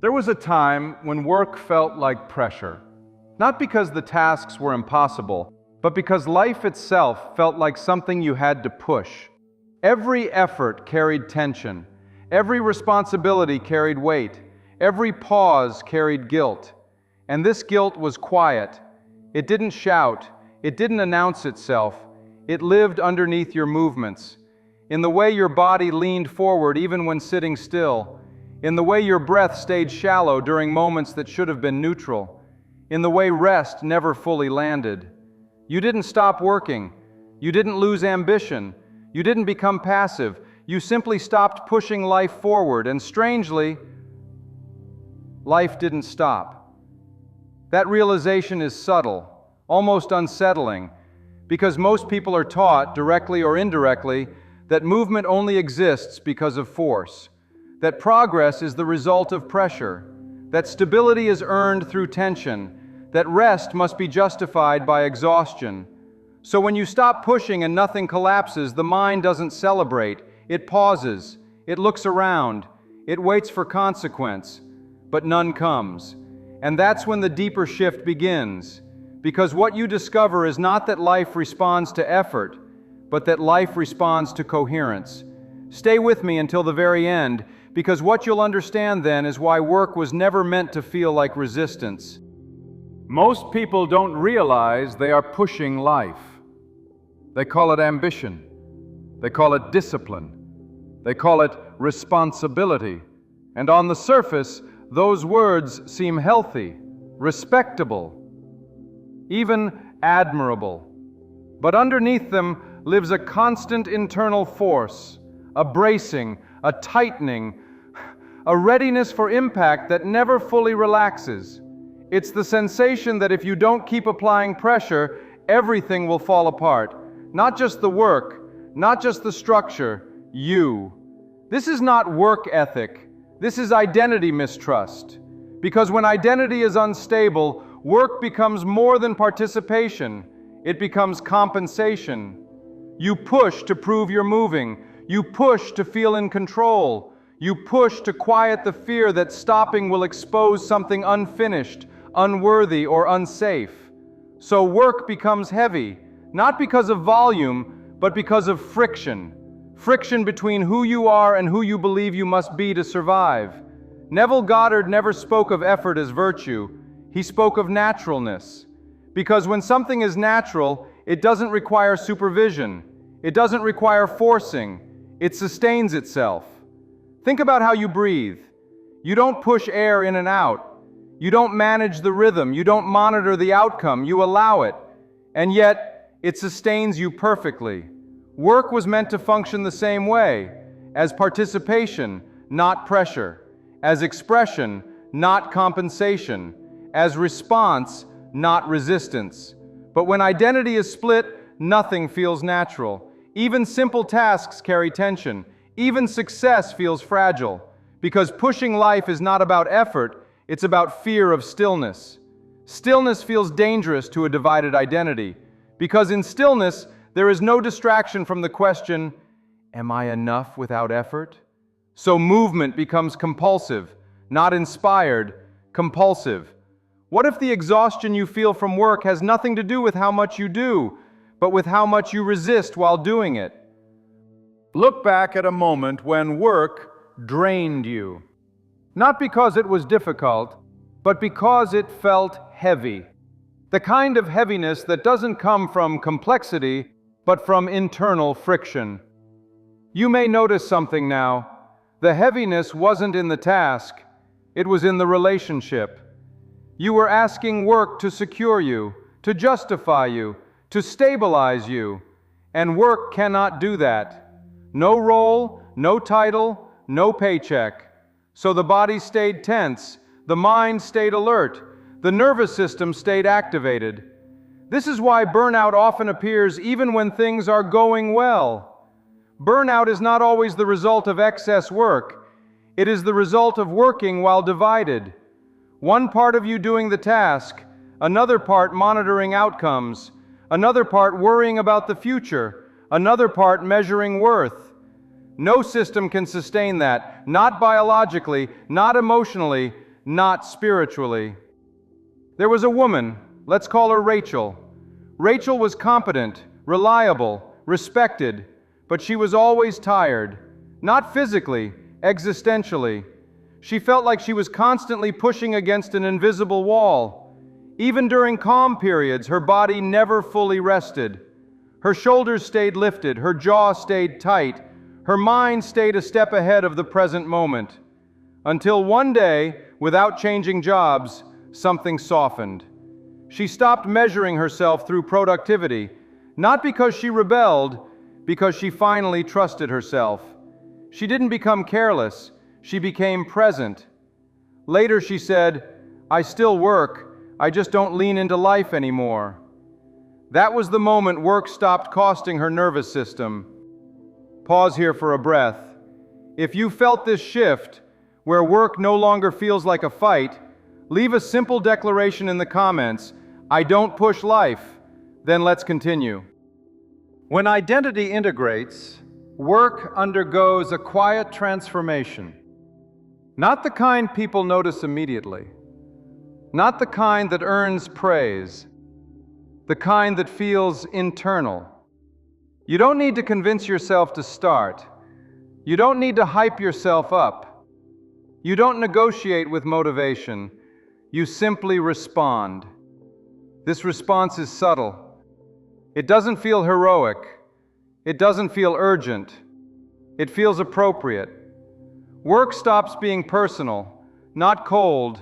There was a time when work felt like pressure, not because the tasks were impossible, but because life itself felt like something you had to push. Every effort carried tension, every responsibility carried weight, every pause carried guilt. And this guilt was quiet. It didn't shout, it didn't announce itself, it lived underneath your movements, in the way your body leaned forward even when sitting still, in the way your breath stayed shallow during moments that should have been neutral, in the way rest never fully landed. You didn't stop working. You didn't lose ambition. You didn't become passive. You simply stopped pushing life forward, and strangely, life didn't stop. That realization is subtle, almost unsettling, because most people are taught, directly or indirectly, that movement only exists because of force, that progress is the result of pressure, that stability is earned through tension, that rest must be justified by exhaustion. So when you stop pushing and nothing collapses, the mind doesn't celebrate. It pauses, it looks around, it waits for consequence, but none comes. And that's when the deeper shift begins, because what you discover is not that life responds to effort, but that life responds to coherence. Stay with me until the very end, because what you'll understand then is why work was never meant to feel like resistance. Most people don't realize they are pushing life. They call it ambition. They call it discipline. They call it responsibility. And on the surface, those words seem healthy, respectable, even admirable. But underneath them lives a constant internal force, a bracing, a tightening, a readiness for impact that never fully relaxes. It's the sensation that if you don't keep applying pressure, everything will fall apart. Not just the work, not just the structure, you. This is not work ethic. This is identity mistrust. Because when identity is unstable, work becomes more than participation. It becomes compensation. You push to prove you're moving. You push to feel in control. You push to quiet the fear that stopping will expose something unfinished, unworthy, or unsafe. So work becomes heavy, not because of volume, but because of friction. Friction between who you are and who you believe you must be to survive. Neville Goddard never spoke of effort as virtue. He spoke of naturalness. Because when something is natural, it doesn't require supervision. It doesn't require forcing. It sustains itself. Think about how you breathe. You don't push air in and out. You don't manage the rhythm. You don't monitor the outcome. You allow it. And yet, it sustains you perfectly. Work was meant to function the same way, as participation, not pressure, as expression, not compensation, as response, not resistance. But when identity is split, nothing feels natural. Even simple tasks carry tension. Even success feels fragile, because pushing life is not about effort, it's about fear of stillness. Stillness feels dangerous to a divided identity, because in stillness, there is no distraction from the question, am I enough without effort? So movement becomes compulsive, not inspired, compulsive. What if the exhaustion you feel from work has nothing to do with how much you do, but with how much you resist while doing it? Look back at a moment when work drained you. Not because it was difficult, but because it felt heavy. The kind of heaviness that doesn't come from complexity, but from internal friction. You may notice something now. The heaviness wasn't in the task, it was in the relationship. You were asking work to secure you, to justify you, to stabilize you, and work cannot do that. No role, no title, no paycheck. So the body stayed tense, the mind stayed alert, the nervous system stayed activated. This is why burnout often appears even when things are going well. Burnout is not always the result of excess work. It is the result of working while divided. One part of you doing the task, another part monitoring outcomes, another part worrying about the future, another part measuring worth. No system can sustain that, not biologically, not emotionally, not spiritually. There was a woman, let's call her Rachel. Rachel was competent, reliable, respected, but she was always tired. Not physically, existentially. She felt like she was constantly pushing against an invisible wall. Even during calm periods, her body never fully rested. Her shoulders stayed lifted, her jaw stayed tight, her mind stayed a step ahead of the present moment. Until one day, without changing jobs, something softened. She stopped measuring herself through productivity, not because she rebelled, because she finally trusted herself. She didn't become careless, she became present. Later she said, "I still work, I just don't lean into life anymore." That was the moment work stopped costing her nervous system. Pause here for a breath. If you felt this shift, where work no longer feels like a fight, leave a simple declaration in the comments, "I don't push life." Then let's continue. When identity integrates, work undergoes a quiet transformation. Not the kind people notice immediately. Not the kind that earns praise. The kind that feels internal. You don't need to convince yourself to start. You don't need to hype yourself up. You don't negotiate with motivation. You simply respond. This response is subtle. It doesn't feel heroic. It doesn't feel urgent. It feels appropriate. Work stops being personal, not cold,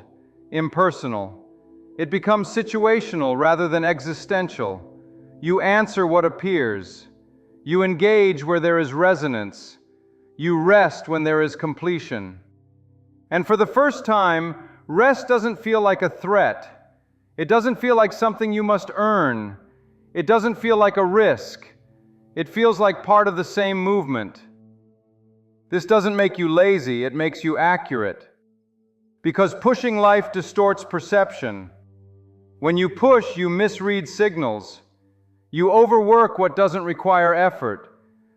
impersonal. It becomes situational rather than existential. You answer what appears. You engage where there is resonance. You rest when there is completion. And for the first time, rest doesn't feel like a threat. It doesn't feel like something you must earn. It doesn't feel like a risk. It feels like part of the same movement. This doesn't make you lazy, it makes you accurate. Because pushing life distorts perception. When you push, you misread signals. You overwork what doesn't require effort.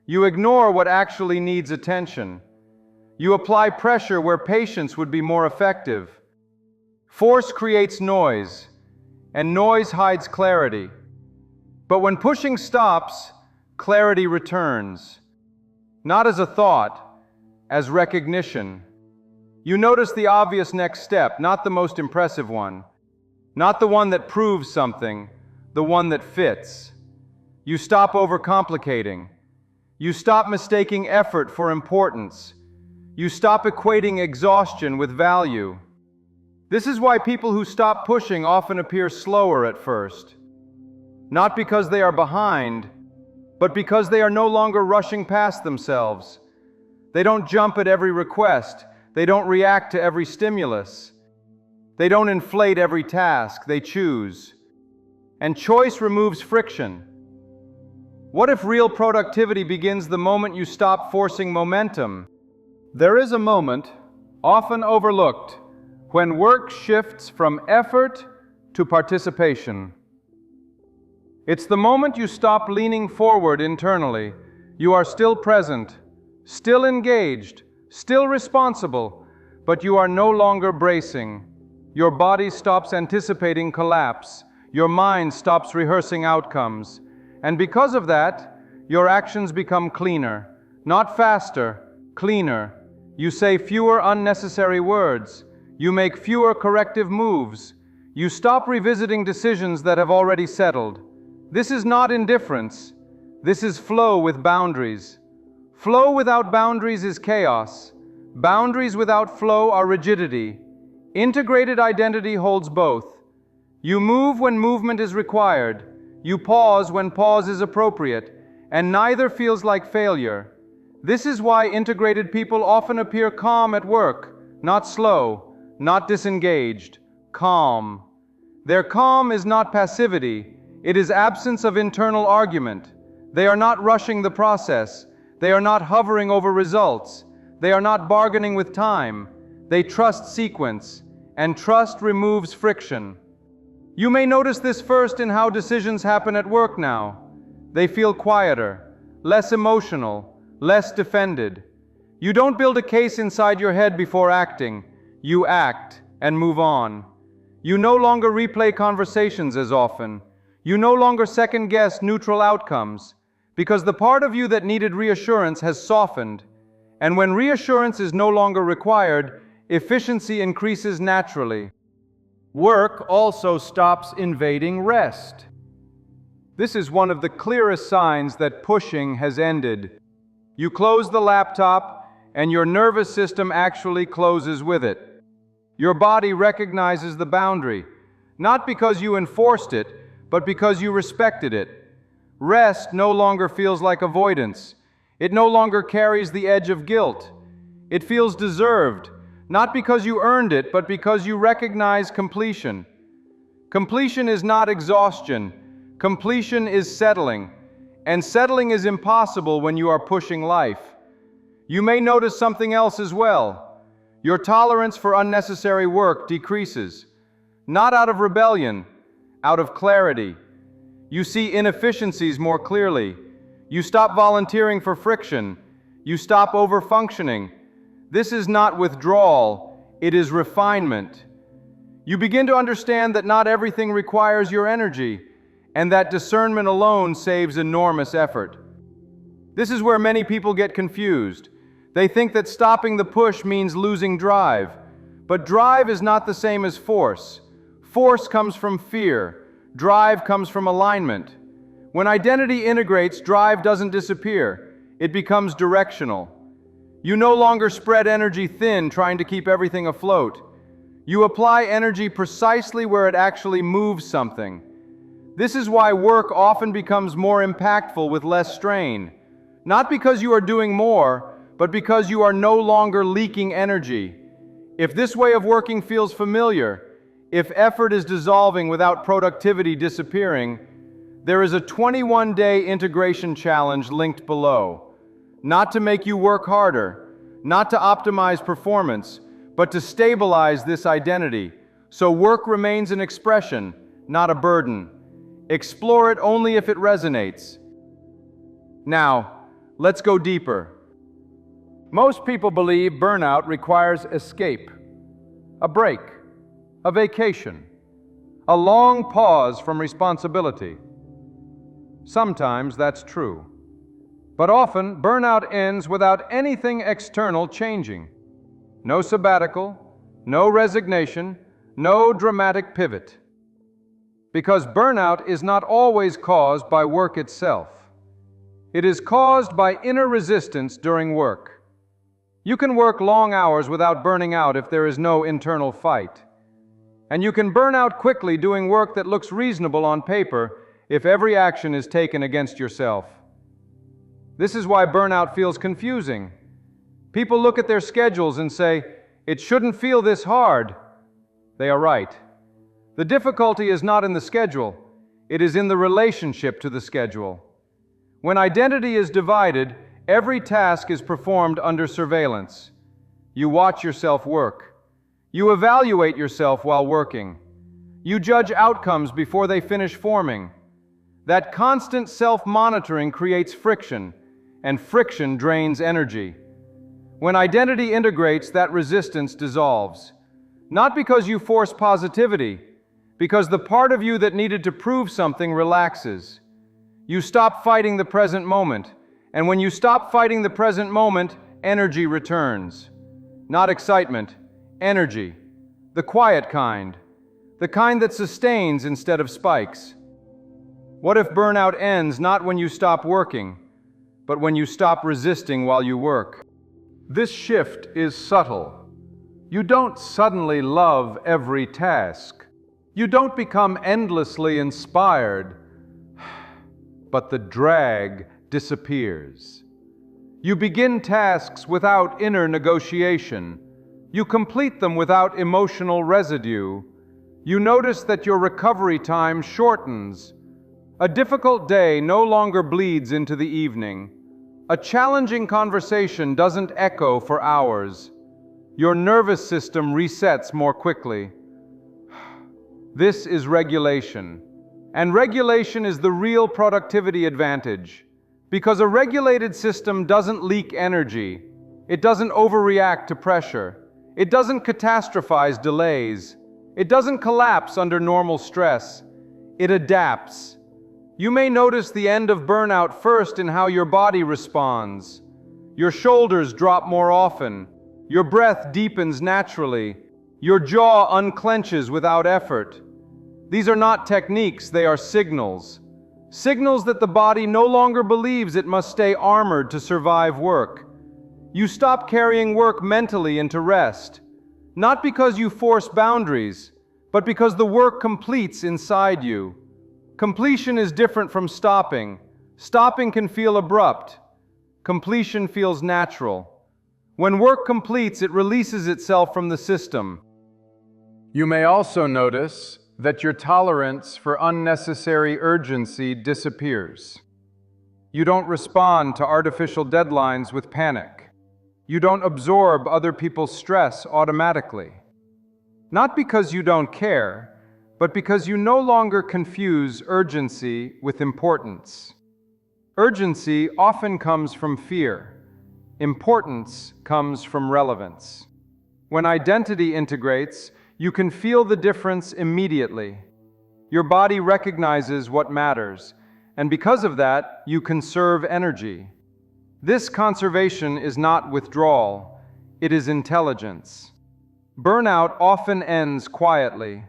You ignore what actually needs attention. You apply pressure where patience would be more effective. Force creates noise, and noise hides clarity. But when pushing stops, clarity returns. Not as a thought, as recognition. You notice the obvious next step, not the most impressive one. Not the one that proves something, the one that fits. You stop overcomplicating. You stop mistaking effort for importance. You stop equating exhaustion with value. This is why people who stop pushing often appear slower at first. Not because they are behind, but because they are no longer rushing past themselves. They don't jump at every request. They don't react to every stimulus. They don't inflate every task. They choose. And choice removes friction. What if real productivity begins the moment you stop forcing momentum? There is a moment, often overlooked, when work shifts from effort to participation. It's the moment you stop leaning forward internally. You are still present, still engaged, still responsible, but you are no longer bracing. Your body stops anticipating collapse. Your mind stops rehearsing outcomes. And because of that, your actions become cleaner. Not faster, cleaner. You say fewer unnecessary words. You make fewer corrective moves. You stop revisiting decisions that have already settled. This is not indifference. This is flow with boundaries. Flow without boundaries is chaos. Boundaries without flow are rigidity. Integrated identity holds both. You move when movement is required. You pause when pause is appropriate, and neither feels like failure. This is why integrated people often appear calm at work, not slow, not disengaged, calm. Their calm is not passivity, it is absence of internal argument. They are not rushing the process. They are not hovering over results. They are not bargaining with time. They trust sequence, and trust removes friction. You may notice this first in how decisions happen at work now. They feel quieter, less emotional, less defended. You don't build a case inside your head before acting. You act, and move on. You no longer replay conversations as often. You no longer second-guess neutral outcomes, because the part of you that needed reassurance has softened. And when reassurance is no longer required, efficiency increases naturally. Work also stops invading rest. This is one of the clearest signs that pushing has ended. You close the laptop, and your nervous system actually closes with it. Your body recognizes the boundary, not because you enforced it, but because you respected it. Rest no longer feels like avoidance. It no longer carries the edge of guilt. It feels deserved, not because you earned it, but because you recognize completion. Completion is not exhaustion. Completion is settling, and settling is impossible when you are pushing life. You may notice something else as well. Your tolerance for unnecessary work decreases, not out of rebellion, out of clarity. You see inefficiencies more clearly. You stop volunteering for friction. You stop over-functioning. This is not withdrawal, it is refinement. You begin to understand that not everything requires your energy, and that discernment alone saves enormous effort. This is where many people get confused. They think that stopping the push means losing drive. But drive is not the same as force. Force comes from fear. Drive comes from alignment. When identity integrates, drive doesn't disappear. It becomes directional. You no longer spread energy thin trying to keep everything afloat. You apply energy precisely where it actually moves something. This is why work often becomes more impactful with less strain. Not because you are doing more, but because you are no longer leaking energy. If this way of working feels familiar, if effort is dissolving without productivity disappearing, there is a 21-day integration challenge linked below. Not to make you work harder, not to optimize performance, but to stabilize this identity, so work remains an expression, not a burden. Explore it only if it resonates. Now, let's go deeper. Most people believe burnout requires escape, a break, a vacation, a long pause from responsibility. Sometimes that's true. But often, burnout ends without anything external changing. No sabbatical, no resignation, no dramatic pivot. Because burnout is not always caused by work itself. It is caused by inner resistance during work. You can work long hours without burning out if there is no internal fight. And you can burn out quickly doing work that looks reasonable on paper if every action is taken against yourself. This is why burnout feels confusing. People look at their schedules and say, "It shouldn't feel this hard." They are right. The difficulty is not in the schedule, it is in the relationship to the schedule. When identity is divided, every task is performed under surveillance. You watch yourself work. You evaluate yourself while working. You judge outcomes before they finish forming. That constant self-monitoring creates friction, and friction drains energy. When identity integrates, that resistance dissolves. Not because you force positivity, because the part of you that needed to prove something relaxes. You stop fighting the present moment, and when you stop fighting the present moment, energy returns. Not excitement, energy. The quiet kind. The kind that sustains instead of spikes. What if burnout ends not when you stop working, but when you stop resisting while you work? This shift is subtle. You don't suddenly love every task. You don't become endlessly inspired, but the drag disappears. You begin tasks without inner negotiation. You complete them without emotional residue. You notice that your recovery time shortens. A difficult day no longer bleeds into the evening. A challenging conversation doesn't echo for hours. Your nervous system resets more quickly. This is regulation. And regulation is the real productivity advantage. Because a regulated system doesn't leak energy. It doesn't overreact to pressure. It doesn't catastrophize delays. It doesn't collapse under normal stress. It adapts. You may notice the end of burnout first in how your body responds. Your shoulders drop more often. Your breath deepens naturally. Your jaw unclenches without effort. These are not techniques, they are signals. Signals that the body no longer believes it must stay armored to survive work. You stop carrying work mentally into rest, not because you force boundaries, but because the work completes inside you. Completion is different from stopping. Stopping can feel abrupt. Completion feels natural. When work completes, it releases itself from the system. You may also notice that your tolerance for unnecessary urgency disappears. You don't respond to artificial deadlines with panic. You don't absorb other people's stress automatically. Not because you don't care, but because you no longer confuse urgency with importance. Urgency often comes from fear. Importance comes from relevance. When identity integrates, you can feel the difference immediately. Your body recognizes what matters, and because of that, you conserve energy. This conservation is not withdrawal, it is intelligence. Burnout often ends quietly.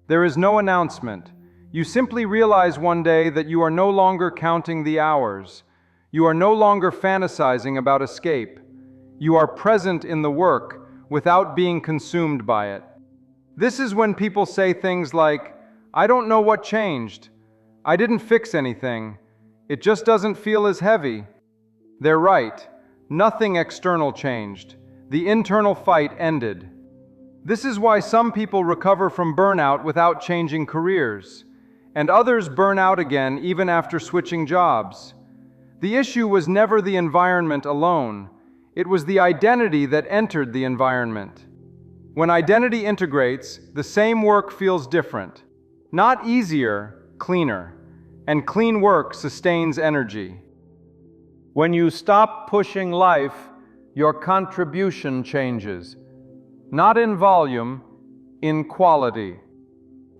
There is no announcement. You simply realize one day that you are no longer counting the hours. You are no longer fantasizing about escape. You are present in the work without being consumed by it. This is when people say things like, "I don't know what changed. I didn't fix anything. It just doesn't feel as heavy." They're right. Nothing external changed. The internal fight ended. This is why some people recover from burnout without changing careers, and others burn out again even after switching jobs. The issue was never the environment alone. It was the identity that entered the environment. When identity integrates, the same work feels different. Not easier, cleaner. And clean work sustains energy. When you stop pushing life, your contribution changes. Not in volume, in quality.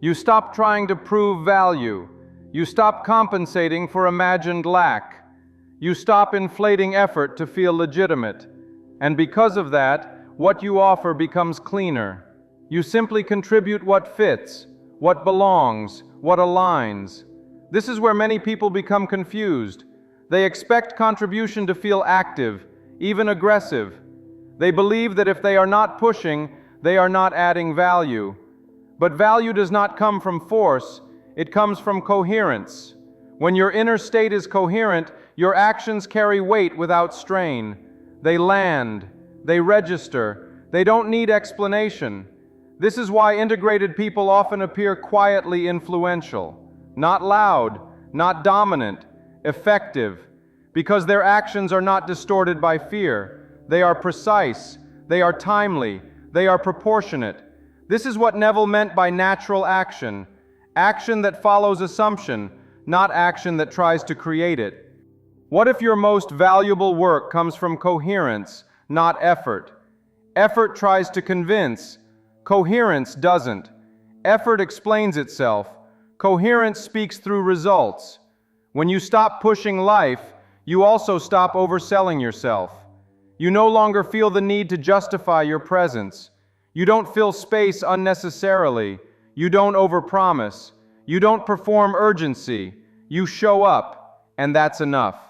You stop trying to prove value. You stop compensating for imagined lack. You stop inflating effort to feel legitimate. And because of that, what you offer becomes cleaner. You simply contribute what fits, what belongs, what aligns. This is where many people become confused. They expect contribution to feel active, even aggressive. They believe that if they are not pushing, they are not adding value. But value does not come from force, it comes from coherence. When your inner state is coherent, your actions carry weight without strain. They land, they register, they don't need explanation. This is why integrated people often appear quietly influential, not loud, not dominant, effective, because their actions are not distorted by fear. They are precise, they are timely, they are proportionate. This is what Neville meant by natural action. Action that follows assumption, not action that tries to create it. What if your most valuable work comes from coherence, not effort? Effort tries to convince. Coherence doesn't. Effort explains itself. Coherence speaks through results. When you stop pushing life, you also stop overselling yourself. You no longer feel the need to justify your presence. You don't fill space unnecessarily. You don't overpromise. You don't perform urgency. You show up, and that's enough.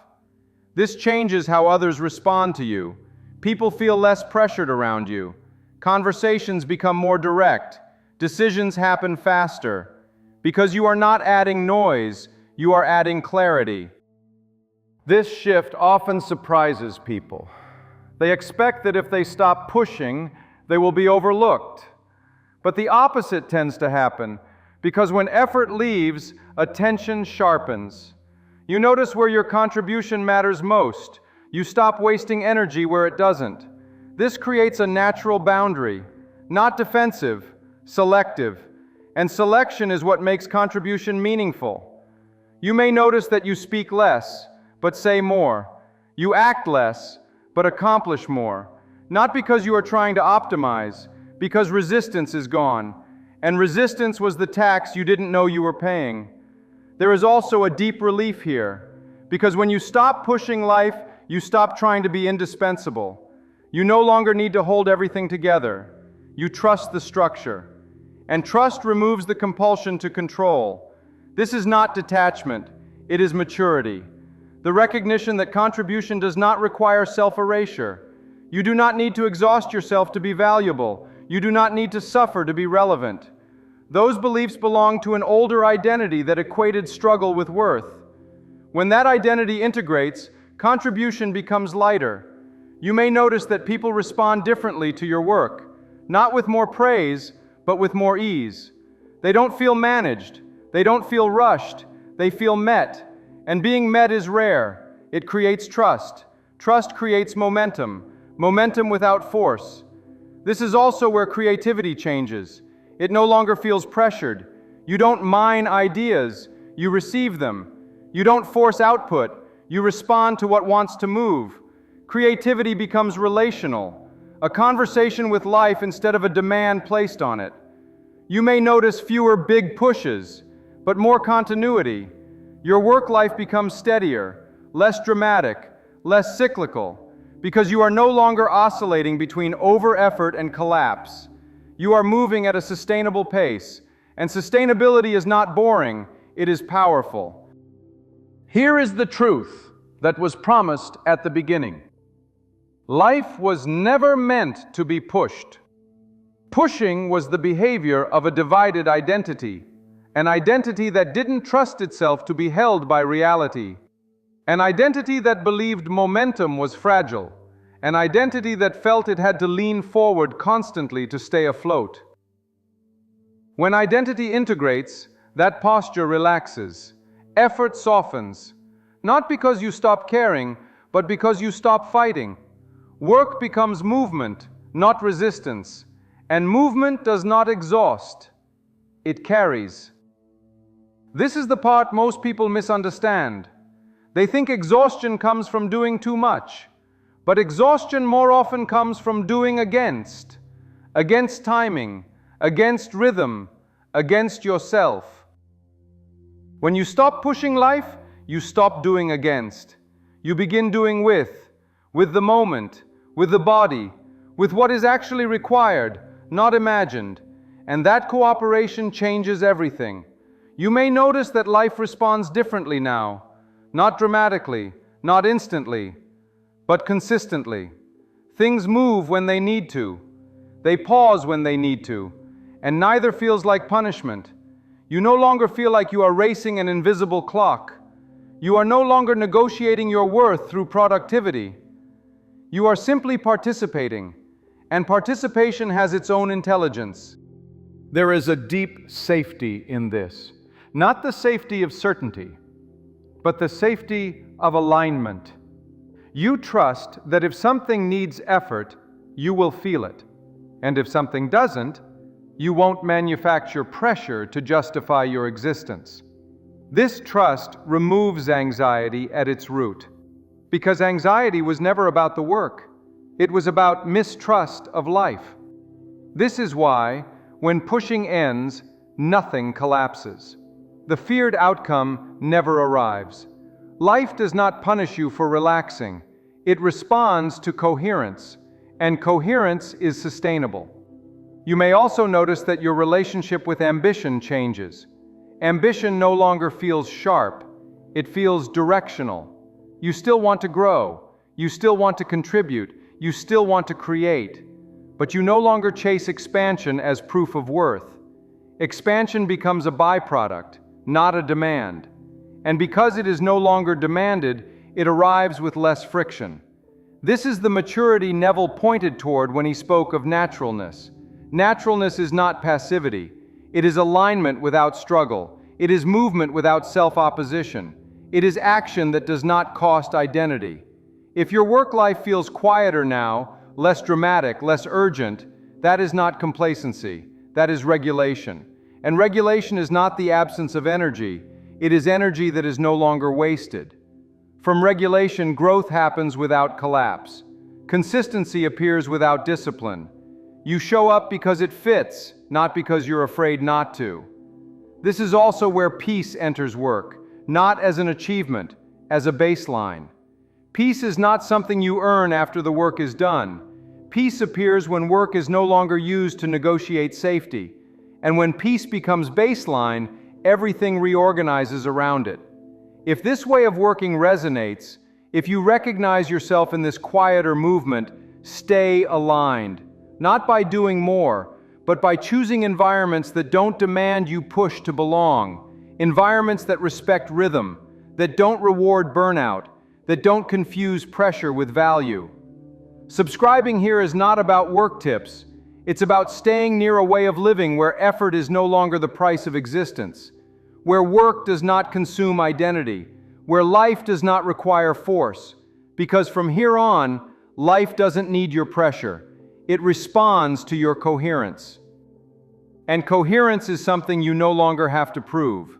This changes how others respond to you. People feel less pressured around you. Conversations become more direct. Decisions happen faster. Because you are not adding noise, you are adding clarity. This shift often surprises people. They expect that if they stop pushing, they will be overlooked. But the opposite tends to happen, because when effort leaves, attention sharpens. You notice where your contribution matters most. You stop wasting energy where it doesn't. This creates a natural boundary, not defensive, selective. And selection is what makes contribution meaningful. You may notice that you speak less, but say more. You act less, but accomplish more. Not because you are trying to optimize, because resistance is gone, and resistance was the tax you didn't know you were paying. There is also a deep relief here, because when you stop pushing life, you stop trying to be indispensable. You no longer need to hold everything together. You trust the structure. And trust removes the compulsion to control. This is not detachment, it is maturity. The recognition that contribution does not require self-erasure. You do not need to exhaust yourself to be valuable. You do not need to suffer to be relevant. Those beliefs belong to an older identity that equated struggle with worth. When that identity integrates, contribution becomes lighter. You may notice that people respond differently to your work, not with more praise, but with more ease. They don't feel managed. They don't feel rushed. They feel met. And being met is rare. It creates trust. Trust creates momentum. Momentum without force. This is also where creativity changes. It no longer feels pressured. You don't mine ideas. You receive them. You don't force output. You respond to what wants to move. Creativity becomes relational, a conversation with life instead of a demand placed on it. You may notice fewer big pushes, but more continuity. Your work life becomes steadier, less dramatic, less cyclical, because you are no longer oscillating between over-effort and collapse. You are moving at a sustainable pace, and sustainability is not boring, it is powerful. Here is the truth that was promised at the beginning. Life was never meant to be pushed. Pushing was the behavior of a divided identity, an identity that didn't trust itself to be held by reality, an identity that believed momentum was fragile, an identity that felt it had to lean forward constantly to stay afloat. When identity integrates, that posture relaxes. Effort softens, not because you stop caring, but because you stop fighting. Work becomes movement, not resistance, and movement does not exhaust, it carries. This is the part most people misunderstand. They think exhaustion comes from doing too much, but exhaustion more often comes from doing against timing, against rhythm, against yourself. When you stop pushing life, you stop doing against. You begin doing with the moment, with the body, with what is actually required, not imagined. And that cooperation changes everything. You may notice that life responds differently now, not dramatically, not instantly, but consistently. Things move when they need to. They pause when they need to, and neither feels like punishment. You no longer feel like you are racing an invisible clock. You are no longer negotiating your worth through productivity. You are simply participating, and participation has its own intelligence. There is a deep safety in this. Not the safety of certainty, but the safety of alignment. You trust that if something needs effort, you will feel it. And if something doesn't, you won't manufacture pressure to justify your existence. This trust removes anxiety at its root, because anxiety was never about the work. It was about mistrust of life. This is why, when pushing ends, nothing collapses. The feared outcome never arrives. Life does not punish you for relaxing. It responds to coherence, and coherence is sustainable. You may also notice that your relationship with ambition changes. Ambition no longer feels sharp. It feels directional. You still want to grow. You still want to contribute. You still want to create. But you no longer chase expansion as proof of worth. Expansion becomes a byproduct, not a demand. And because it is no longer demanded, it arrives with less friction. This is the maturity Neville pointed toward when he spoke of naturalness. Naturalness is not passivity. It is alignment without struggle. It is movement without self-opposition. It is action that does not cost identity. If your work life feels quieter now, less dramatic, less urgent, that is not complacency. That is regulation. And regulation is not the absence of energy. It is energy that is no longer wasted. From regulation, growth happens without collapse. Consistency appears without discipline. You show up because it fits, not because you're afraid not to. This is also where peace enters work, not as an achievement, as a baseline. Peace is not something you earn after the work is done. Peace appears when work is no longer used to negotiate safety. And when peace becomes baseline, everything reorganizes around it. If this way of working resonates, if you recognize yourself in this quieter movement, stay aligned, not by doing more, but by choosing environments that don't demand you push to belong, environments that respect rhythm, that don't reward burnout, that don't confuse pressure with value. Subscribing here is not about work tips. It's about staying near a way of living where effort is no longer the price of existence, where work does not consume identity, where life does not require force. Because from here on, life doesn't need your pressure. It responds to your coherence. And coherence is something you no longer have to prove.